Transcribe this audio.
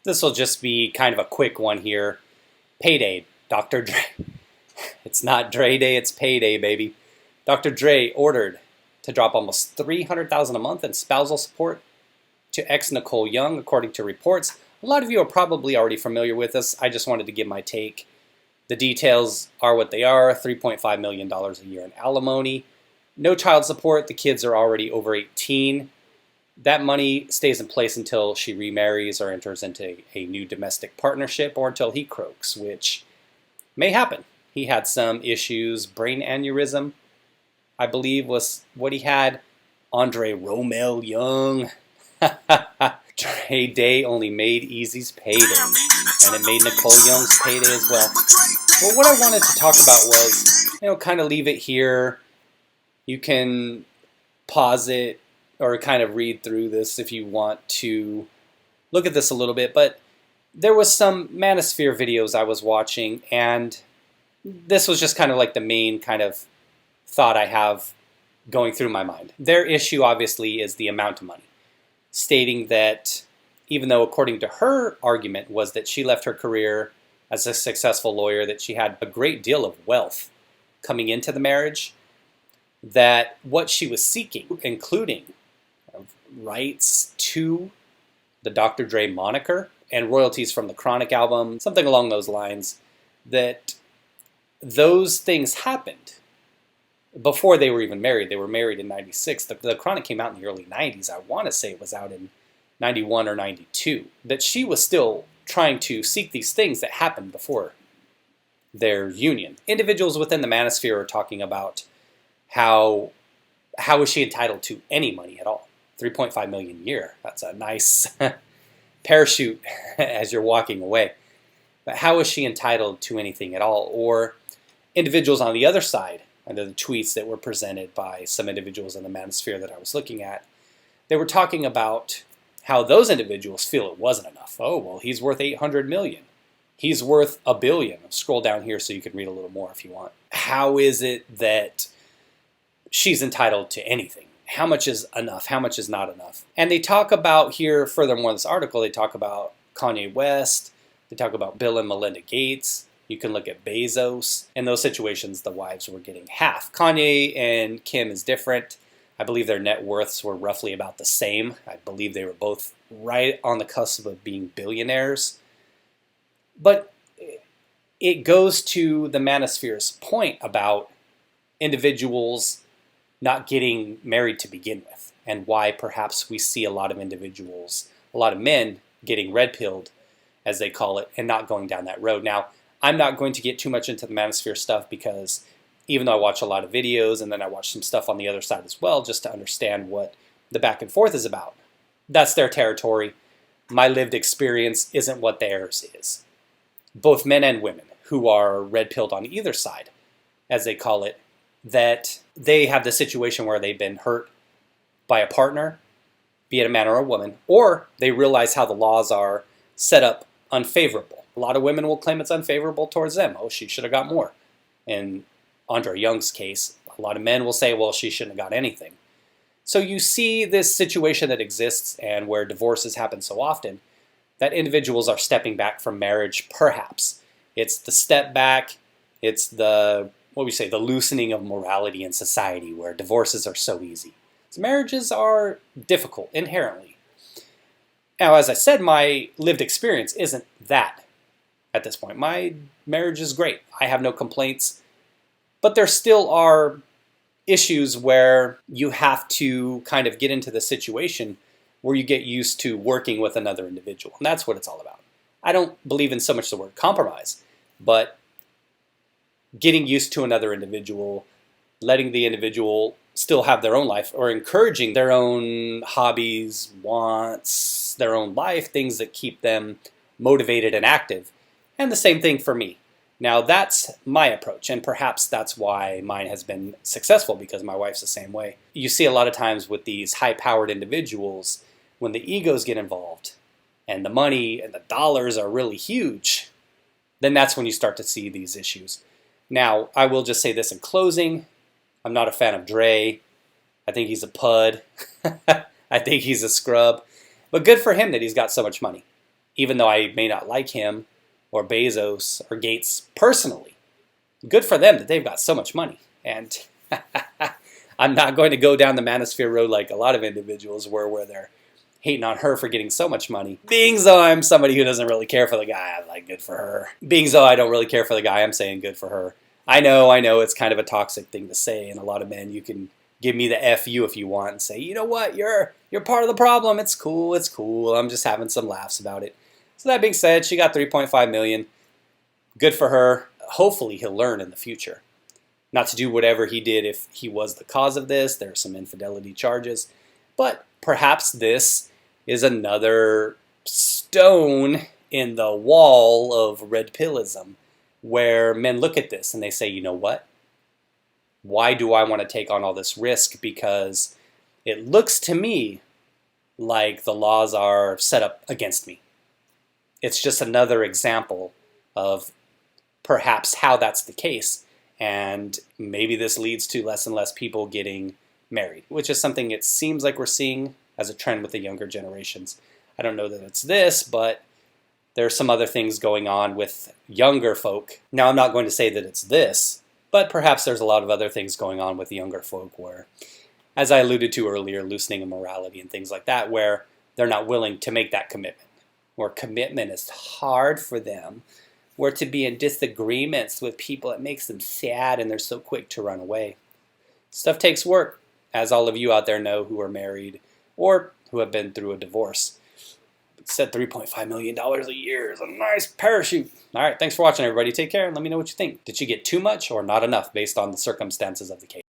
This will just be kind of a quick one here. Payday, Dr. Dre. It's not Dre Day, it's payday, baby. Dr. Dre ordered to drop almost $300,000 a month in spousal support to ex-Nicole Young, according to reports. A lot of you are probably already familiar with this. I just wanted to give my take. The details are what they are. $3.5 million a year in alimony. No child support. The kids are already over 18. That money stays in place until she remarries or enters into a new domestic partnership, or until he croaks, which may happen. He had some issues. Brain aneurysm, I believe, was what he had. Romelle Young. Dre Day only made Easy's payday, and it made Nicole Young's payday as well. Well, what I wanted to talk about was, kind of leave it here. You can pause it or kind of read through this if you want to look at this a little bit. But there was some manosphere videos I was watching, and this was just kind of like the main kind of thought I have going through my mind. Their issue, obviously, is the amount of money, stating that even though, according to her argument, was that she left her career as a successful lawyer, that she had a great deal of wealth coming into the marriage, that what she was seeking, including rights to the Dr. Dre moniker and royalties from the Chronic album, something along those lines, that those things happened before they were even married. They were married in 96. The Chronic came out in the early 90s. I want to say it was out in 91 or 92. That she was still trying to seek these things that happened before their union. Individuals within the manosphere are talking about how is she entitled to any money at all? 3.5 million a year. That's a nice parachute as you're walking away. But how is she entitled to anything at all? Or individuals on the other side, under the tweets that were presented by some individuals in the manosphere that I was looking at, they were talking about how those individuals feel it wasn't enough. Oh, well, he's worth 800 million. He's worth $1 billion. Scroll down here so you can read a little more if you want. How is it that she's entitled to anything? How much is enough? How much is not enough? And they talk about here, furthermore in this article, they talk about Kanye West. They talk about Bill and Melinda Gates. You can look at Bezos. In those situations, the wives were getting half. Kanye and Kim is different. I believe their net worths were roughly about the same. I believe they were both right on the cusp of being billionaires. But it goes to the manosphere's point about individuals not getting married to begin with, and why perhaps we see a lot of individuals, a lot of men getting red-pilled, as they call it, and not going down that road. Now, I'm not going to get too much into the manosphere stuff, because even though I watch a lot of videos and then I watch some stuff on the other side as well, just to understand what the back and forth is about, that's their territory. My lived experience isn't what theirs is. Both men and women who are red-pilled on either side, as they call it, that they have the situation where they've been hurt by a partner, be it a man or a woman, or they realize how the laws are set up unfavorable. A lot of women will claim it's unfavorable towards them. Oh, she should have got more. In Andre Young's case, a lot of men will say, well, she shouldn't have got anything. So you see this situation that exists, and where divorces happen so often, that individuals are stepping back from marriage, perhaps. It's the step back, it's the the loosening of morality in society, where divorces are so easy. So marriages are difficult inherently. Now, as I said, my lived experience isn't that at this point. My marriage is great. I have no complaints. But there still are issues where you have to kind of get into the situation where you get used to working with another individual. And that's what it's all about. I don't believe in so much the word compromise, but getting used to another individual, letting the individual still have their own life, or encouraging their own hobbies, wants, their own life, things that keep them motivated and active. And the same thing for me. Now, that's my approach, and perhaps that's why mine has been successful, because my wife's the same way. You see a lot of times with these high-powered individuals, when the egos get involved and the money and the dollars are really huge, then that's when you start to see these issues. Now, I will just say this in closing. I'm not a fan of Dre. I think he's a pud. I think he's a scrub. But good for him that he's got so much money. even though I may not like him or Bezos or Gates personally. Good for them that they've got so much money. And I'm not going to go down the manosphere road like a lot of individuals where they're hating on her for getting so much money. Being though I'm somebody who doesn't really care for the guy, I'm like, good for her. Being though I don't really care for the guy, I'm saying good for her. I know it's kind of a toxic thing to say, and a lot of men, you can give me the F you if you want and say, you know what, you're part of the problem. It's cool. I'm just having some laughs about it. So that being said, she got $3.5 million. Good for her. Hopefully he'll learn in the future not to do whatever he did if he was the cause of this. There are some infidelity charges. But perhaps this is another stone in the wall of red pillism, where men look at this and they say, you know what? Why do I want to take on all this risk? Because it looks to me like the laws are set up against me. It's just another example of perhaps how that's the case. And maybe this leads to less and less people getting married, which is something it seems like we're seeing as a trend with the younger generations. I don't know that it's this, but there's some other things going on with younger folk. Now, I'm not going to say that it's this, but perhaps there's a lot of other things going on with younger folk where, as I alluded to earlier, loosening of morality and things like that, where they're not willing to make that commitment, or commitment is hard for them, or to be in disagreements with people, it makes them sad and they're so quick to run away. Stuff takes work, as all of you out there know who are married or who have been through a divorce. Said $3.5 million a year is a nice parachute. All right, thanks for watching, everybody. Take care and let me know what you think. Did she get too much or not enough based on the circumstances of the case?